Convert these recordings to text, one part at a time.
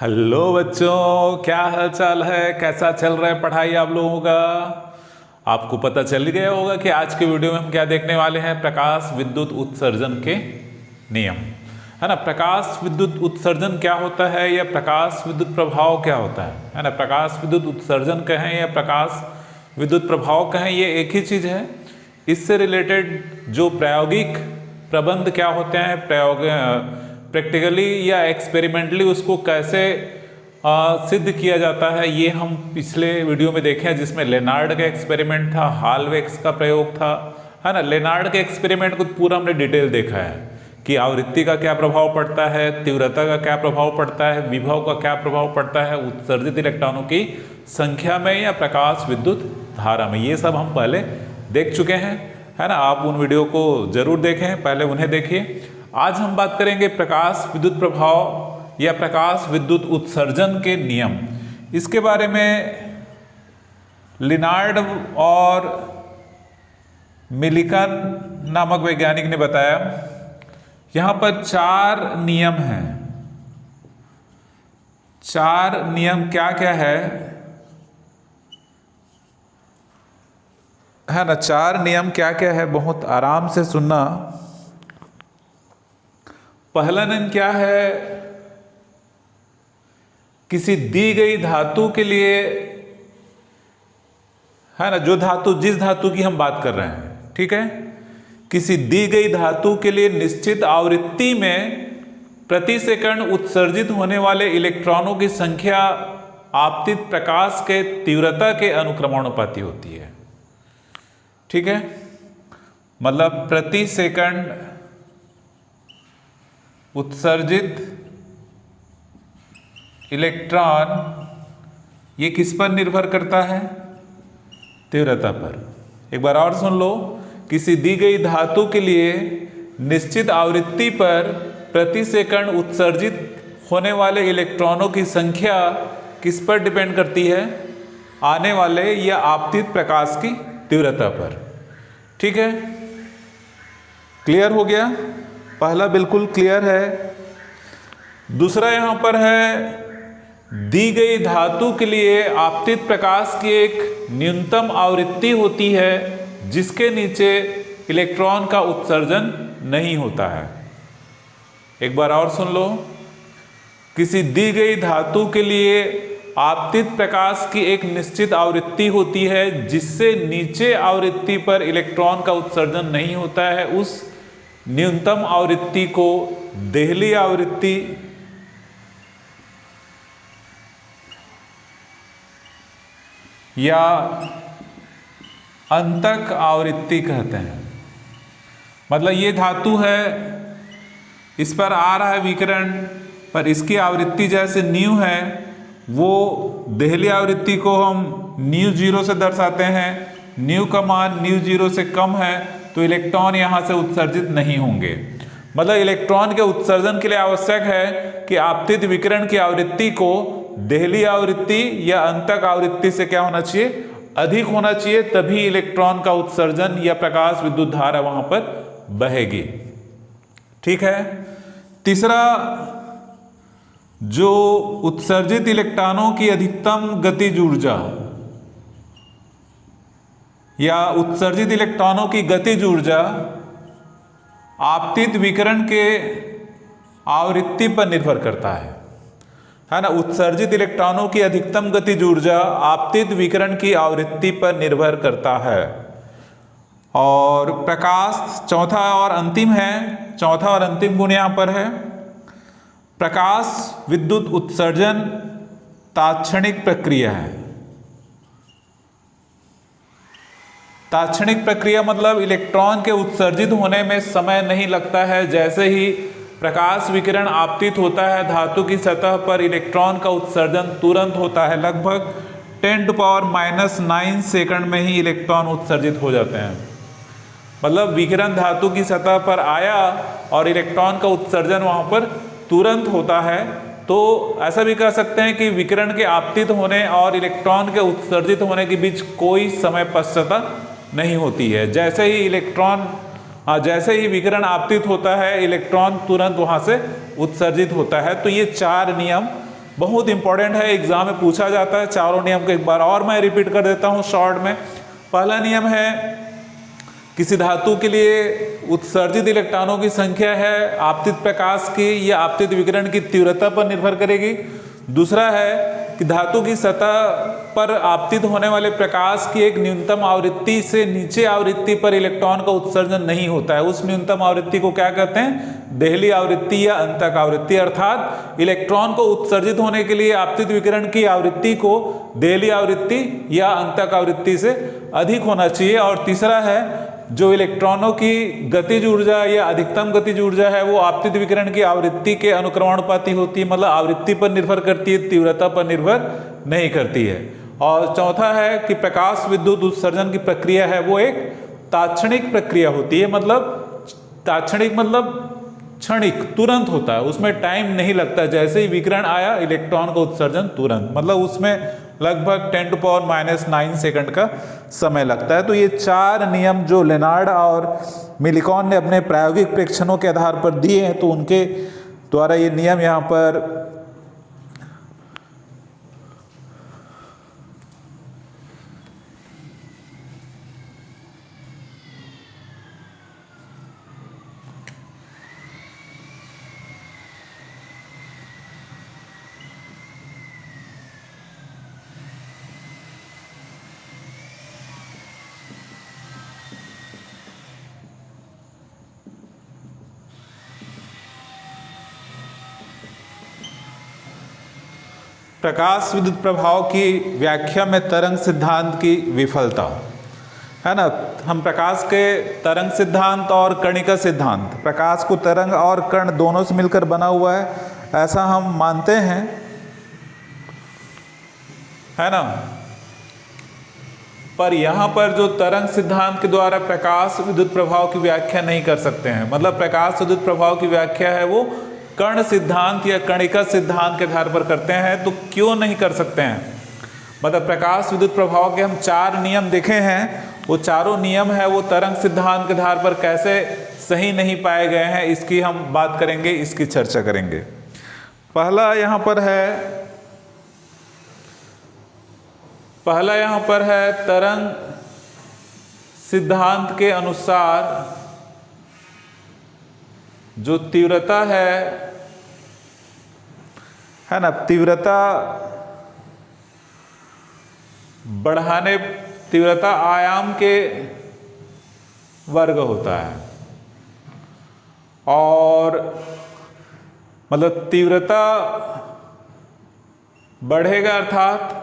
Hello बच्चों, क्या हाल चाल है? कैसा चल रहा है पढ़ाई आप लोगों का? आपको पता चल गया होगा कि आज के वीडियो में हम क्या देखने वाले हैं। प्रकाश विद्युत उत्सर्जन के नियम, है ना। प्रकाश विद्युत उत्सर्जन क्या होता है या प्रकाश विद्युत प्रभाव क्या होता है ना। प्रकाश विद्युत उत्सर्जन कहें या प्रकाश विद्युत प्रभाव कहें, ये एक ही चीज़ है। इससे रिलेटेड जो प्रायोगिक प्रबंध क्या होते हैं, प्रैक्टिकली या एक्सपेरिमेंटली उसको कैसे सिद्ध किया जाता है, ये हम पिछले वीडियो में देखे हैं, जिसमें लेनार्ड का एक्सपेरिमेंट था, हालवेक्स का प्रयोग था, है ना। लेनार्ड के एक्सपेरिमेंट को पूरा हमने डिटेल देखा है कि आवृत्ति का क्या प्रभाव पड़ता है, तीव्रता का क्या प्रभाव पड़ता है, विभव का क्या प्रभाव पड़ता है उत्सर्जित इलेक्ट्रॉनों की संख्या में या प्रकाश विद्युत धारा में। ये सब हम पहले देख चुके हैं, है ना। आप उन वीडियो को जरूर देखें, पहले उन्हें देखिए। आज हम बात करेंगे प्रकाश विद्युत प्रभाव या प्रकाश विद्युत उत्सर्जन के नियम। इसके बारे में लिनार्ड और मिलिकन नामक वैज्ञानिक ने बताया। यहां पर 4 नियम हैं। 4 नियम क्या क्या है ना। 4 नियम क्या क्या है, बहुत आराम से सुनना। पहला नियम क्या है, किसी दी गई धातु के लिए, है ना, जो धातु, जिस धातु की हम बात कर रहे हैं, ठीक है, किसी दी गई धातु के लिए निश्चित आवृत्ति में प्रति सेकंड उत्सर्जित होने वाले इलेक्ट्रॉनों की संख्या आपतित प्रकाश के तीव्रता के अनुक्रमानुपाती होती है। ठीक है, मतलब प्रति सेकंड उत्सर्जित इलेक्ट्रॉन, ये किस पर निर्भर करता है? तीव्रता पर। एक बार और सुन लो, किसी दी गई धातु के लिए निश्चित आवृत्ति पर प्रति सेकंड उत्सर्जित होने वाले इलेक्ट्रॉनों की संख्या किस पर डिपेंड करती है? आने वाले या आपतित प्रकाश की तीव्रता पर। ठीक है, क्लियर हो गया? पहला बिल्कुल क्लियर है। दूसरा यहां पर है, दी गई धातु के लिए आपतित प्रकाश की एक न्यूनतम आवृत्ति होती है जिसके नीचे इलेक्ट्रॉन का उत्सर्जन नहीं होता है। एक बार और सुन लो, किसी दी गई धातु के लिए आपतित प्रकाश की एक निश्चित आवृत्ति होती है जिससे नीचे आवृत्ति पर इलेक्ट्रॉन का उत्सर्जन नहीं होता है। उस न्यूनतम आवृत्ति को देहली आवृत्ति या अंतक आवृत्ति कहते हैं। मतलब ये धातु है, इस पर आ रहा है विकिरण, पर इसकी आवृत्ति जैसे न्यू है, वो देहली आवृत्ति को हम न्यू 0 से दर्शाते हैं। न्यू का मान न्यू 0 से कम है तो इलेक्ट्रॉन यहाँ से उत्सर्जित नहीं होंगे। मतलब इलेक्ट्रॉन के उत्सर्जन के लिए आवश्यक है कि आपतित विकिरण की आवृत्ति को देहली आवृत्ति या अंतक आवृत्ति से क्या होना चाहिए? अधिक होना चाहिए, तभी इलेक्ट्रॉन का उत्सर्जन या प्रकाश विद्युत धारा वहां पर बहेगी। ठीक है। तीसरा, जो उत्सर्जित इलेक्ट्रॉनों की अधिकतम गतिज ऊर्जा या उत्सर्जित इलेक्ट्रॉनों की गतिज ऊर्जा आपतित विकिरण के आवृत्ति पर निर्भर करता है ना। उत्सर्जित इलेक्ट्रॉनों की अधिकतम गतिज ऊर्जा आपतित विकिरण की आवृत्ति पर निर्भर करता है। और प्रकाश चौथा और अंतिम है, चौथा और अंतिम गुण यहां पर है, प्रकाश विद्युत उत्सर्जन तात्क्षणिक प्रक्रिया है। तात्क्षणिक प्रक्रिया मतलब इलेक्ट्रॉन के उत्सर्जित होने में समय नहीं लगता है। जैसे ही प्रकाश विकिरण आपतित होता है धातु की सतह पर, इलेक्ट्रॉन का उत्सर्जन तुरंत होता है। लगभग 10⁻⁹ सेकंड में ही इलेक्ट्रॉन उत्सर्जित हो जाते हैं। मतलब विकिरण धातु की सतह पर आया और इलेक्ट्रॉन का उत्सर्जन वहां पर तुरंत होता है। तो ऐसा भी कह सकते हैं कि विकिरण के आपतित होने और इलेक्ट्रॉन के उत्सर्जित होने के बीच कोई समय पश्चाता नहीं होती है। जैसे ही विकिरण आपतित होता है, इलेक्ट्रॉन तुरंत वहां से उत्सर्जित होता है। तो ये 4 नियम बहुत इंपॉर्टेंट है, एग्जाम में पूछा जाता है। चारों नियम को एक बार और मैं रिपीट कर देता हूँ शॉर्ट में। पहला नियम है किसी धातु के लिए उत्सर्जित इलेक्ट्रॉनों की संख्या है आपतित प्रकाश की या आपतित विकिरण की तीव्रता पर निर्भर करेगी। दूसरा है कि धातु की सतह पर आपतित होने वाले प्रकाश की एक न्यूनतम आवृत्ति से नीचे आवृत्ति पर इलेक्ट्रॉन का उत्सर्जन नहीं होता है। उस न्यूनतम आवृत्ति को क्या कहते हैं? देहली आवृत्ति या अंतक आवृत्ति। अर्थात इलेक्ट्रॉन को उत्सर्जित होने के लिए आपतित विकिरण की आवृत्ति को देहली आवृत्ति या अंतक आवृत्ति से अधिक होना चाहिए। और तीसरा है जो इलेक्ट्रॉनों की गतिज ऊर्जा या अधिकतम गतिज ऊर्जा है वो आपतित विकिरण की आवृत्ति के अनुक्रमणपाती होती है, मतलब आवृत्ति पर निर्भर करती है, तीव्रता पर निर्भर नहीं करती है। और चौथा है कि प्रकाश विद्युत उत्सर्जन की प्रक्रिया है वो एक तात्क्षणिक प्रक्रिया होती है। मतलब तात्क्षणिक मतलब क्षणिक, तुरंत होता है, उसमें टाइम नहीं लगता। जैसे ही विकिरण आया इलेक्ट्रॉन का उत्सर्जन तुरंत, मतलब उसमें लगभग 10⁻⁹ सेकंड का समय लगता है। तो ये 4 नियम जो लेनार्ड और मिलिकॉन ने अपने प्रायोगिक परीक्षणों के आधार पर दिए हैं, तो उनके द्वारा ये नियम यहाँ पर प्रकाश विद्युत प्रभाव की व्याख्या में तरंग सिद्धांत की विफलता है ना। हम प्रकाश के तरंग सिद्धांत और कणिका सिद्धांत, प्रकाश को तरंग और कण दोनों से मिलकर बना हुआ है ऐसा हम मानते हैं, है ना। पर यहाँ पर जो तरंग सिद्धांत के द्वारा प्रकाश विद्युत प्रभाव की व्याख्या नहीं कर सकते हैं। मतलब प्रकाश विद्युत प्रभाव की व्याख्या है वो कण सिद्धांत या कणिका सिद्धांत के आधार पर करते हैं। तो क्यों नहीं कर सकते हैं? मतलब प्रकाश विद्युत प्रभाव के हम 4 नियम देखे हैं, वो चारों नियम है वो तरंग सिद्धांत के आधार पर कैसे सही नहीं पाए गए हैं, इसकी हम बात करेंगे, इसकी चर्चा करेंगे। पहला यहाँ पर है तरंग सिद्धांत के अनुसार जो तीव्रता है ना, तीव्रता बढ़ाने, तीव्रता आयाम के वर्ग होता है। और मतलब तीव्रता बढ़ेगा अर्थात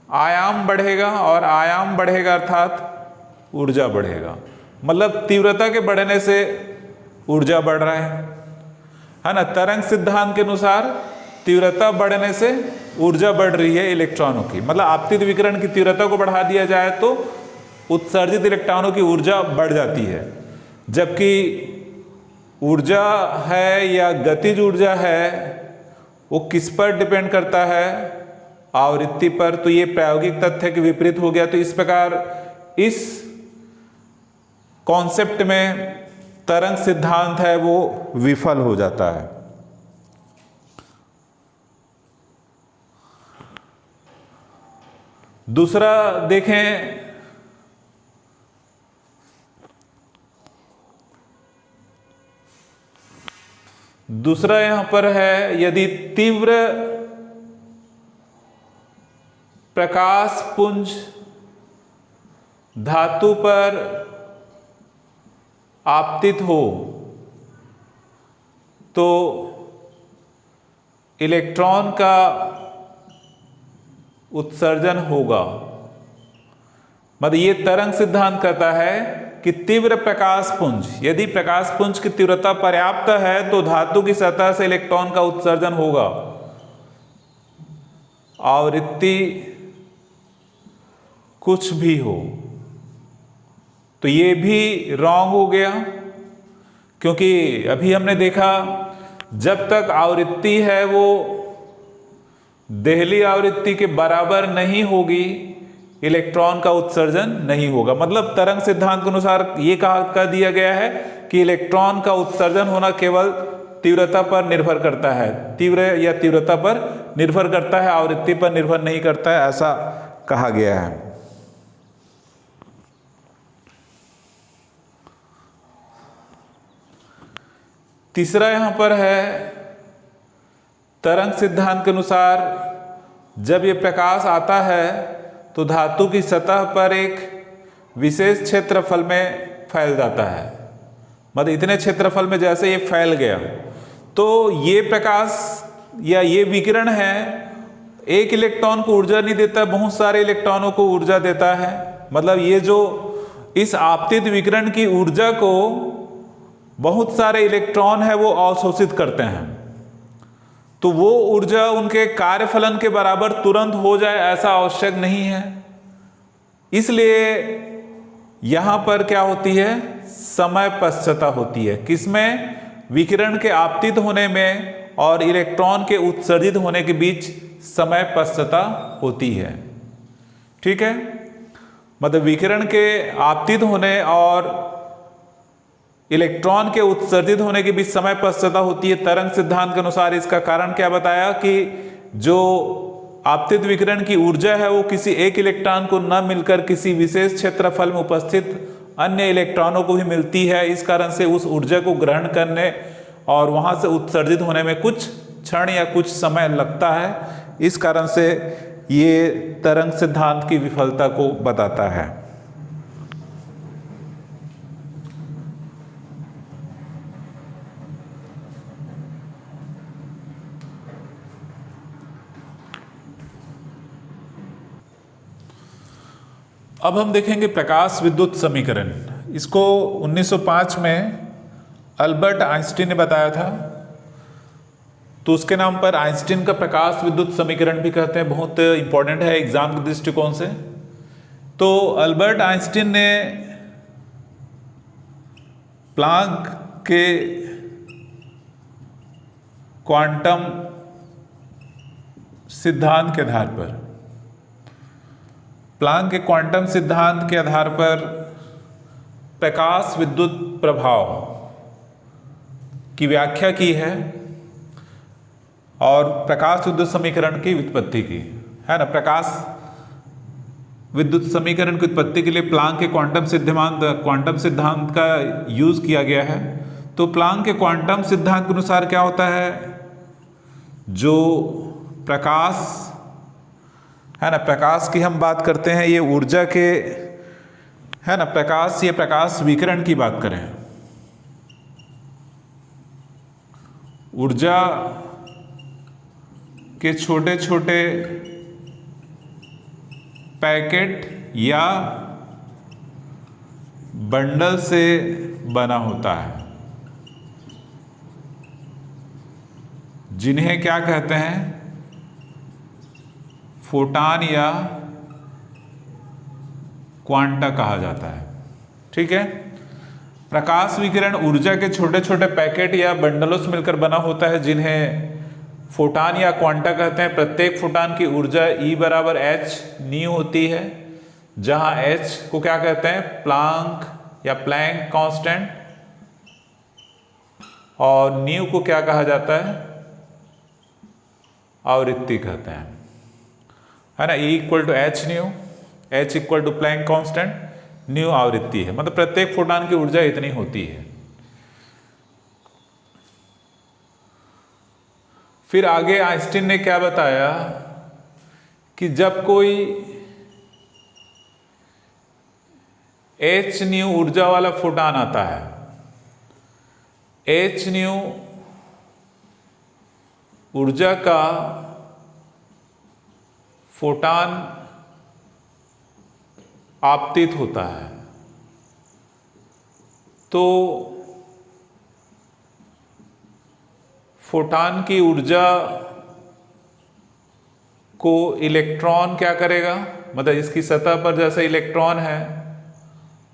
आयाम बढ़ेगा, और आयाम बढ़ेगा अर्थात ऊर्जा बढ़ेगा। मतलब तीव्रता के बढ़ने से ऊर्जा बढ़ रहा है ना। तरंग सिद्धांत के अनुसार तीव्रता बढ़ने से ऊर्जा बढ़ रही है इलेक्ट्रॉनों की। मतलब आपतित विकिरण की तीव्रता को बढ़ा दिया जाए तो उत्सर्जित इलेक्ट्रॉनों की ऊर्जा बढ़ जाती है। जबकि ऊर्जा है या गतिज ऊर्जा है वो किस पर डिपेंड करता है? आवृत्ति पर। तो ये प्रायोगिक तथ्य के विपरीत हो गया। तो इस प्रकार इस कॉन्सेप्ट में तरंग सिद्धांत है वो विफल हो जाता है। दूसरा देखें, दूसरा यहां पर है यदि तीव्र प्रकाश पुंज धातु पर आपतित हो तो इलेक्ट्रॉन का उत्सर्जन होगा। मतलब ये तरंग सिद्धांत कहता है कि तीव्र प्रकाश पुंज, यदि प्रकाश पुंज की तीव्रता पर्याप्त है तो धातु की सतह से इलेक्ट्रॉन का उत्सर्जन होगा। आवृत्ति कुछ भी हो। तो ये भी रॉन्ग हो गया, क्योंकि अभी हमने देखा जब तक आवृत्ति है वो देहली आवृत्ति के बराबर नहीं होगी इलेक्ट्रॉन का उत्सर्जन नहीं होगा। मतलब तरंग सिद्धांत के अनुसार ये कह दिया गया है कि इलेक्ट्रॉन का उत्सर्जन होना केवल तीव्रता पर निर्भर करता है, तीव्र या तीव्रता पर निर्भर करता है, आवृत्ति पर निर्भर नहीं करता है, ऐसा कहा गया है। तीसरा यहां पर है, तरंग सिद्धांत के अनुसार जब ये प्रकाश आता है तो धातु की सतह पर एक विशेष क्षेत्रफल में फैल जाता है, मतलब इतने क्षेत्रफल में जैसे ये फैल गया, तो ये प्रकाश या ये विकिरण है, एक इलेक्ट्रॉन को ऊर्जा नहीं देता, बहुत सारे इलेक्ट्रॉनों को ऊर्जा देता है। मतलब ये जो इस आपतित विकिरण की ऊर्जा को बहुत सारे इलेक्ट्रॉन है वो अवशोषित करते हैं, तो वो ऊर्जा उनके कार्यफलन के बराबर तुरंत हो जाए ऐसा आवश्यक नहीं है। इसलिए यहां पर क्या होती है, समय पश्चता होती है। किसमें? विकिरण के आपतित होने में और इलेक्ट्रॉन के उत्सर्जित होने के बीच समय पश्चता होती है। ठीक है, मतलब विकिरण के आपतित होने और इलेक्ट्रॉन के उत्सर्जित होने के बीच समय पश्चता होती है तरंग सिद्धांत के अनुसार। इसका कारण क्या बताया कि जो आपतित विकिरण की ऊर्जा है वो किसी एक इलेक्ट्रॉन को न मिलकर किसी विशेष क्षेत्रफल में उपस्थित अन्य इलेक्ट्रॉनों को भी मिलती है। इस कारण से उस ऊर्जा को ग्रहण करने और वहां से उत्सर्जित होने में कुछ क्षण या कुछ समय लगता है। इस कारण से ये तरंग सिद्धांत की विफलता को बताता है। अब हम देखेंगे प्रकाश विद्युत समीकरण। इसको 1905 में अल्बर्ट आइंस्टीन ने बताया था, तो उसके नाम पर आइंस्टीन का प्रकाश विद्युत समीकरण भी कहते हैं। बहुत इंपॉर्टेंट है एग्जाम के दृष्टिकोण से। तो अल्बर्ट आइंस्टीन ने प्लांक के क्वांटम सिद्धांत के आधार पर, प्लांक के क्वांटम सिद्धांत के आधार पर प्रकाश विद्युत प्रभाव की व्याख्या की है और प्रकाश विद्युत समीकरण की व्युत्पत्ति की है ना। प्रकाश विद्युत समीकरण की उत्पत्ति के लिए प्लांक के क्वांटम सिद्धांत का यूज किया गया है। तो प्लांक के क्वांटम सिद्धांत के अनुसार क्या होता है, जो प्रकाश है ना, प्रकाश की हम बात करते हैं, ये ऊर्जा के है ना, प्रकाश, ये प्रकाश विकिरण की बात करें, ऊर्जा के छोटे छोटे पैकेट या बंडल से बना होता है, जिन्हें क्या कहते हैं, फोटान या क्वांटा कहा जाता है। ठीक है, प्रकाश विकिरण ऊर्जा के छोटे छोटे पैकेट या बंडलों से मिलकर बना होता है, जिन्हें फोटान या क्वांटा कहते हैं। प्रत्येक फोटान की ऊर्जा E बराबर h न्यू होती है, जहां h को क्या कहते हैं, प्लांक या प्लैंक कांस्टेंट, और न्यू को क्या कहा जाता है, आवृत्ति कहते हैं, है ना। E equal to h nu, h equal to planck constant, nu आवृत्ति है, मतलब प्रत्येक फोटान की ऊर्जा इतनी होती है। फिर आगे आइंस्टीन ने क्या बताया कि जब कोई h न्यू ऊर्जा वाला फोटान आता है, h न्यू ऊर्जा का फोटान आपतित होता है, तो फोटान की ऊर्जा को इलेक्ट्रॉन क्या करेगा, मतलब इसकी सतह पर जैसे इलेक्ट्रॉन है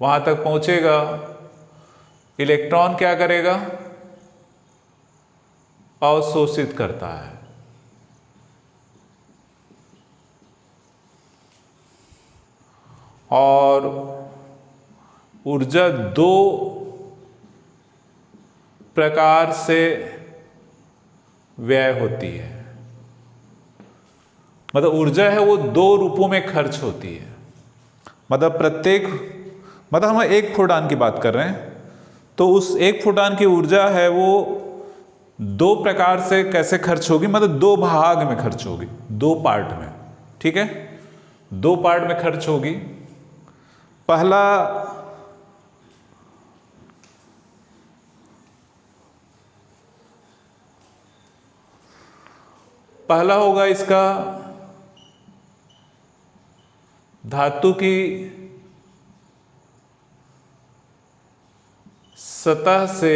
वहां तक पहुंचेगा, इलेक्ट्रॉन क्या करेगा, अवशोषित करता है। और ऊर्जा दो प्रकार से व्यय होती है। मतलब ऊर्जा है वो दो रूपों में खर्च होती है। मतलब हम एक फोटान की बात कर रहे हैं, तो उस एक फोटान की ऊर्जा है वो दो प्रकार से कैसे खर्च होगी, मतलब दो भाग में खर्च होगी, दो पार्ट में। ठीक है, दो पार्ट में खर्च होगी। पहला होगा इसका धातु की सतह से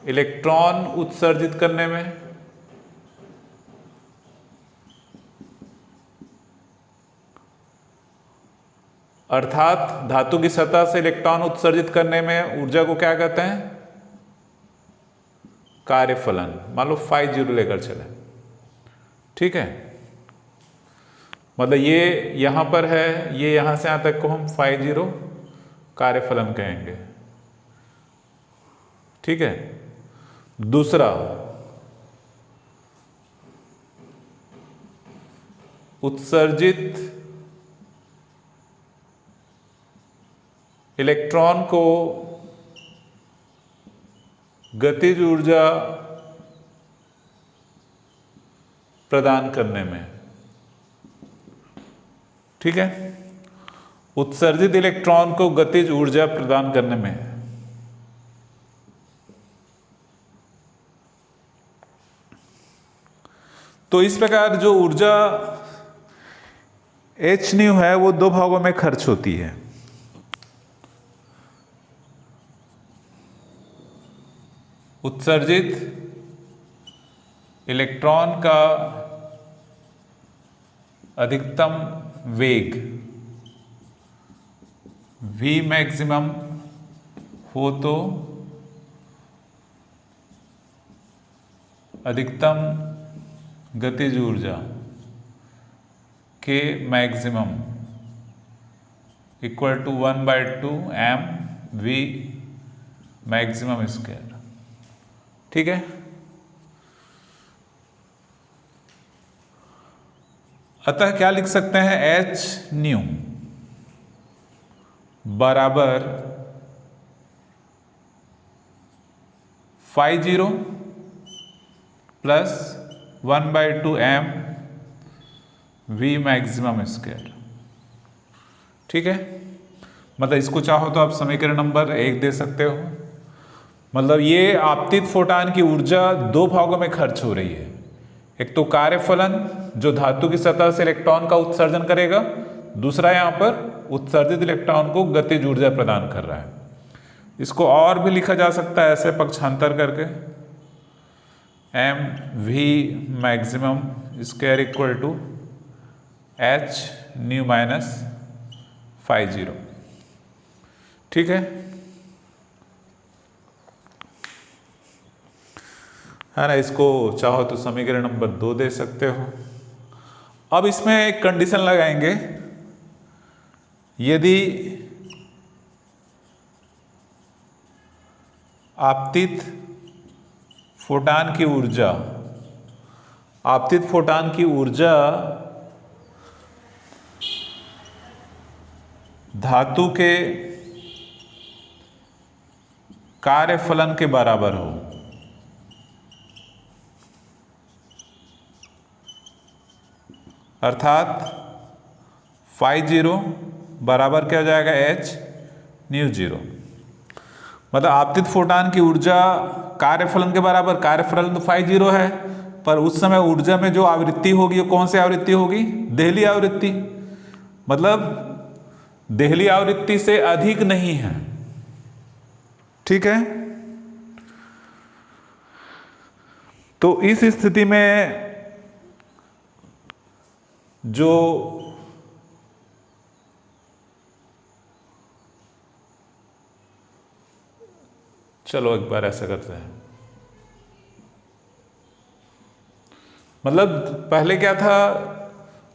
इलेक्ट्रॉन उत्सर्जित करने में, अर्थात धातु की सतह से इलेक्ट्रॉन उत्सर्जित करने में ऊर्जा को क्या कहते हैं, कार्यफलन। मान लो फाई जीरो लेकर चले, ठीक है, मतलब ये यहां पर है, ये यहां से यहां तक को हम फाई जीरो कार्यफलन कहेंगे। ठीक है, दूसरा उत्सर्जित इलेक्ट्रॉन को गतिज ऊर्जा प्रदान करने में। ठीक है, उत्सर्जित इलेक्ट्रॉन को गतिज ऊर्जा प्रदान करने में। तो इस प्रकार जो ऊर्जा h न्यू है वो दो भागों में खर्च होती है। उत्सर्जित इलेक्ट्रॉन का अधिकतम वेग v मैक्सिमम हो तो अधिकतम गतिज ऊर्जा k maximum equal to 1/2 mv maximum square. ठीक है, अतः क्या लिख सकते हैं, h न्यू बराबर phi zero plus 1/2 m v maximum square. ठीक है, मतलब इसको चाहो तो आप समीकरण नंबर 1 दे सकते हो। मतलब ये आपतित फोटान की ऊर्जा दो भागों में खर्च हो रही है, एक तो कार्यफलन जो धातु की सतह से इलेक्ट्रॉन का उत्सर्जन करेगा, दूसरा यहां पर उत्सर्जित इलेक्ट्रॉन को गतिज ऊर्जा प्रदान कर रहा है। इसको और भी लिखा जा सकता है ऐसे पक्षांतर करके, m v maximum square equal to h nu minus phi zero. ठीक है ना, इसको चाहो तो समीकरण नंबर 2 दे सकते हो। अब इसमें एक कंडीशन लगाएंगे, यदि आपतित फोटान की ऊर्जा धातु के कार्यफलन के बराबर हो, अर्थात फाई जीरो बराबर क्या हो जाएगा, h न्यू जीरो। मतलब आपतित फोटान की ऊर्जा कार्यफलन के बराबर, कार्यफलन तो फाई जीरो है, पर उस समय ऊर्जा में जो आवृत्ति होगी वो कौन सी आवृत्ति होगी, देहली आवृत्ति। मतलब देहली आवृत्ति से अधिक नहीं है। ठीक है, तो इस स्थिति में जो चलो एक बार ऐसा करते हैं, मतलब पहले क्या था,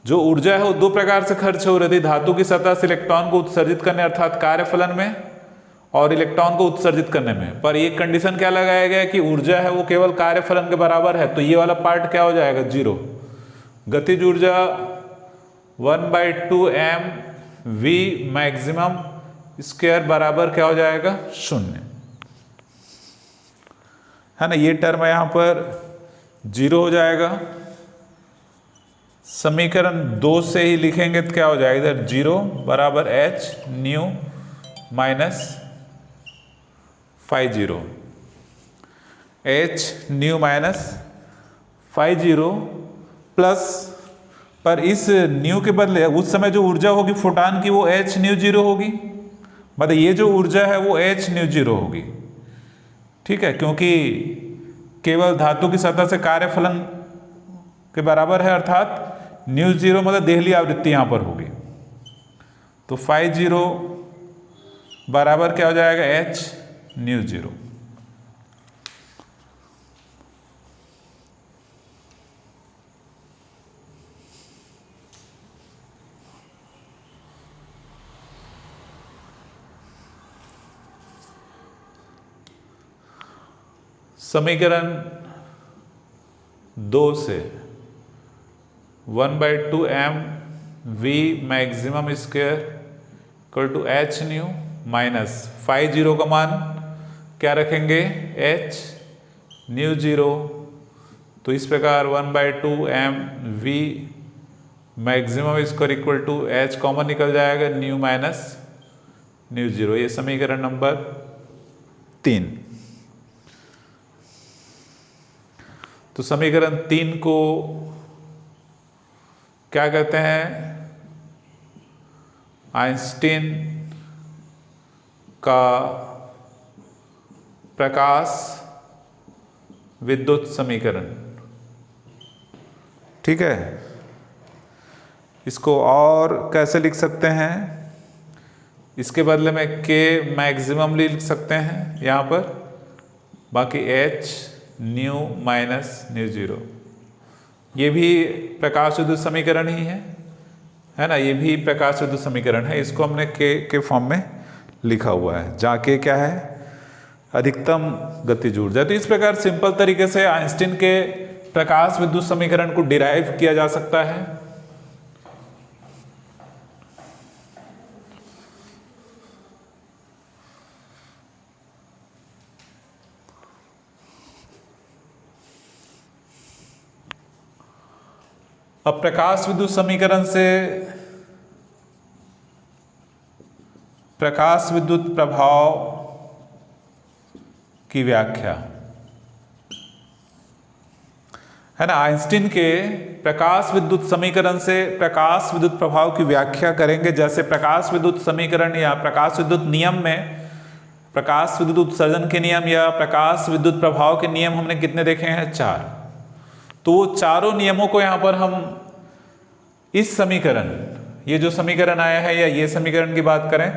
जो ऊर्जा है वो दो प्रकार से खर्च हो रही थी, धातु की सतह से इलेक्ट्रॉन को उत्सर्जित करने अर्थात कार्यफलन में, और इलेक्ट्रॉन को उत्सर्जित करने में। पर एक कंडीशन क्या लगाया गया कि ऊर्जा है वो केवल कार्यफलन के बराबर है, तो ये वाला पार्ट क्या हो जाएगा, 0। गतिज ऊर्जा 1/2 m v मैक्सिमम स्क्वायर बराबर क्या हो जाएगा, 0, है ना। ये टर्म यहां पर 0 हो जाएगा। समीकरण 2 से ही लिखेंगे तो क्या हो जाएगा, इधर 0 बराबर h nu minus φ0, h nu minus φ0 plus, पर इस न्यू के बदले उस समय जो ऊर्जा होगी फोटान की वो h न्यू 0 होगी, मतलब ये जो ऊर्जा है वो h न्यू 0 होगी, ठीक है, क्योंकि केवल धातु की सतह से कार्यफलन के बराबर है, अर्थात न्यू 0 मतलब देहली आवृत्ति यहां पर होगी। तो φ0 बराबर क्या हो जाएगा, h न्यू 0। समीकरण 2 से 1/2 m v maximum square equal to h nu minus φ0 का मान क्या रखेंगे, h न्यू 0। तो इस प्रकार 1/2 m v maximum square equal to h common निकल जाएगा, न्यू माइनस न्यू 0। ये समीकरण नंबर 3। तो समीकरण 3 को क्या कहते हैं, आइंस्टीन का प्रकाश विद्युत समीकरण, ठीक है। इसको और कैसे लिख सकते हैं, इसके बदले में k मैक्सिमम लिख सकते हैं यहाँ पर, बाकी h न्यू माइनस न्यू 0। ये भी प्रकाश विद्युत समीकरण ही है ना, ये भी प्रकाश विद्युत समीकरण है। इसको हमने के फॉर्म में लिखा हुआ है, जहाँ के क्या है, अधिकतम गतिज ऊर्जा। तो इस प्रकार सिंपल तरीके से आइंस्टीन के प्रकाश विद्युत समीकरण को डिराइव किया जा सकता है। अब प्रकाश विद्युत समीकरण से प्रकाश विद्युत प्रभाव की व्याख्या, है ना। आइंस्टीन के प्रकाश विद्युत समीकरण से प्रकाश विद्युत प्रभाव की व्याख्या करेंगे। जैसे प्रकाश विद्युत समीकरण या प्रकाश विद्युत नियम में प्रकाश विद्युत उत्सर्जन के नियम या प्रकाश विद्युत प्रभाव के नियम हमने कितने देखे हैं, 4। तो वो चारों नियमों को यहां पर हम इस समीकरण, ये जो समीकरण आया है या ये समीकरण की बात करें,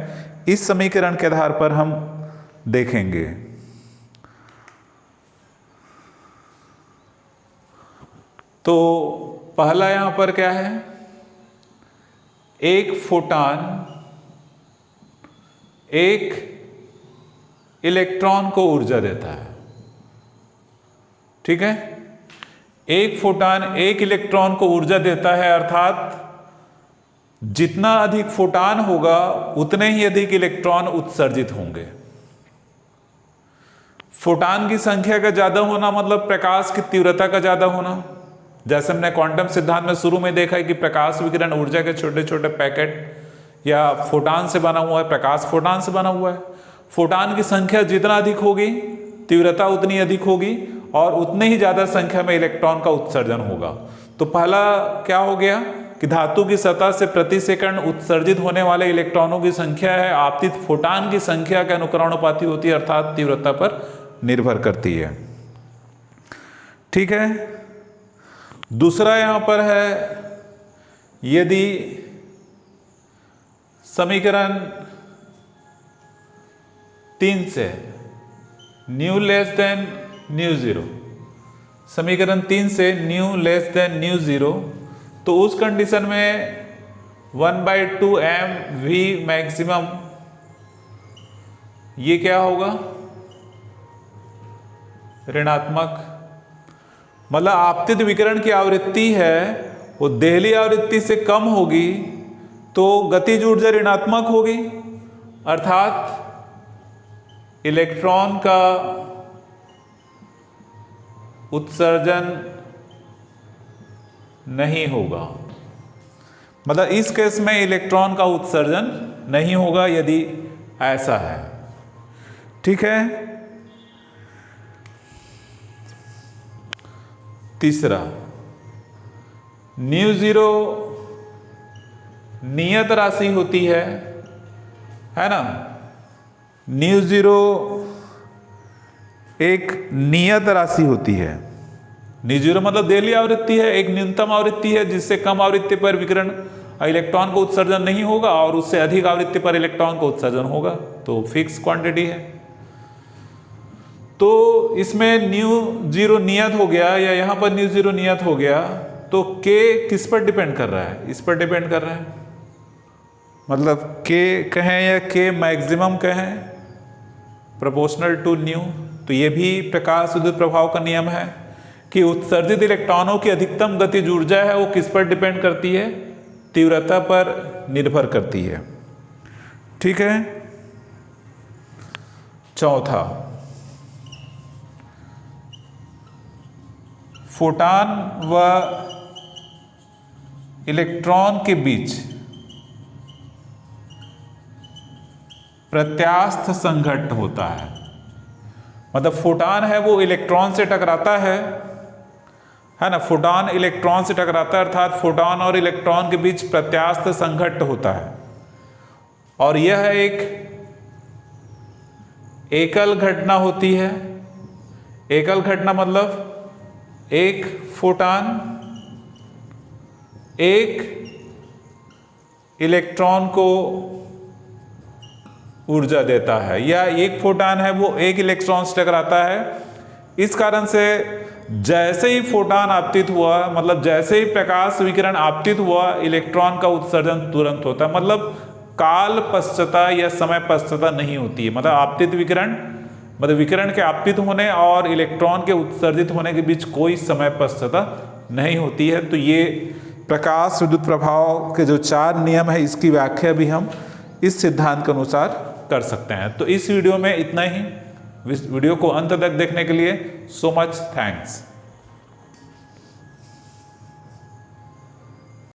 इस समीकरण के आधार पर हम देखेंगे। तो पहला यहां पर क्या है, एक फोटान एक इलेक्ट्रॉन को ऊर्जा देता है, ठीक है। एक फोटान एक इलेक्ट्रॉन को ऊर्जा देता है, अर्थात जितना अधिक फोटान होगा उतने ही अधिक इलेक्ट्रॉन उत्सर्जित होंगे। फोटान की संख्या का ज्यादा होना मतलब प्रकाश की तीव्रता का ज्यादा होना। जैसे हमने क्वांटम सिद्धांत में शुरू में देखा है कि प्रकाश विकिरण ऊर्जा के छोटे छोटे पैकेट या फोटान से बना हुआ है, प्रकाश फोटान से बना हुआ है। फोटान की संख्या जितना अधिक होगी तीव्रता उतनी अधिक होगी और उतने ही ज्यादा संख्या में इलेक्ट्रॉन का उत्सर्जन होगा। तो पहला क्या हो गया कि धातु की सतह से प्रति सेकंड उत्सर्जित होने वाले इलेक्ट्रॉनों की संख्या है आपतित फोटान की संख्या के अनुकरणोपाती होती है, अर्थात तीव्रता पर निर्भर करती है, ठीक है। दूसरा यहां पर है, यदि समीकरण 3 से न्यू लेस देन न्यू 0, समीकरण 3 से न्यू लेस देन न्यू 0, तो उस कंडीशन में 1/2 m v मैक्सिमम ये क्या होगा, ऋणात्मक। मतलब आपतित विकिरण की आवृत्ति है वो देहली आवृत्ति से कम होगी तो गतिज ऊर्जा ऋणात्मक होगी, अर्थात इलेक्ट्रॉन का उत्सर्जन नहीं होगा। मतलब इस केस में इलेक्ट्रॉन का उत्सर्जन नहीं होगा यदि ऐसा है। ठीक है। तीसरा, न्यू जीरो नियत राशि होती है ना। न्यू जीरो एक नियत राशि होती है। न्यू जीरो मतलब देहली आवृत्ति है, एक न्यूनतम आवृत्ति है जिससे कम आवृत्ति पर विकिरण इलेक्ट्रॉन को उत्सर्जन नहीं होगा और उससे अधिक आवृत्ति पर इलेक्ट्रॉन को उत्सर्जन होगा, तो फिक्स क्वांटिटी है। तो इसमें न्यू जीरो नियत हो गया या यहां पर न्यू जीरो नियत हो गया, तो के किस पर डिपेंड कर रहा है, इस पर डिपेंड कर रहा है। मतलब के कहें या के मैक्सिमम कहें, प्रोपोर्शनल टू न्यू। तो ये भी प्रकाश विद्युत प्रभाव का नियम है कि उत्सर्जित इलेक्ट्रॉनों की अधिकतम गतिज ऊर्जा है वो किस पर डिपेंड करती है, तीव्रता पर निर्भर करती है। ठीक है। चौथा, फोटॉन व इलेक्ट्रॉन के बीच प्रत्यास्थ संघट्ट होता है। मतलब फोटॉन है वो इलेक्ट्रॉन से टकराता है ना, फोटॉन इलेक्ट्रॉन से टकराता है, अर्थात फोटॉन और इलेक्ट्रॉन के बीच प्रत्यास्थ संघट्ट होता है। और यह एक एकल घटना होती है। एकल घटना मतलब एक फोटॉन एक इलेक्ट्रॉन को ऊर्जा देता है, या एक फोटॉन है वो एक इलेक्ट्रॉन से टकराता है। इस कारण से जैसे ही फोटॉन आपतित हुआ, मतलब जैसे ही प्रकाश विकिरण आपतित हुआ, इलेक्ट्रॉन का उत्सर्जन तुरंत होता है। मतलब काल पश्चता या समय पश्चता नहीं होती है। मतलब आपतित विकिरण, मतलब विकिरण के आपतित होने और इलेक्ट्रॉन के उत्सर्जित होने के बीच कोई समय पश्चता नहीं होती है। तो ये प्रकाश विद्युत प्रभाव के जो 4 नियम है इसकी व्याख्या भी हम इस सिद्धांत के अनुसार कर सकते हैं। तो इस वीडियो में इतना ही। वीडियो को अंत तक देखने के लिए सो मच थैंक्स।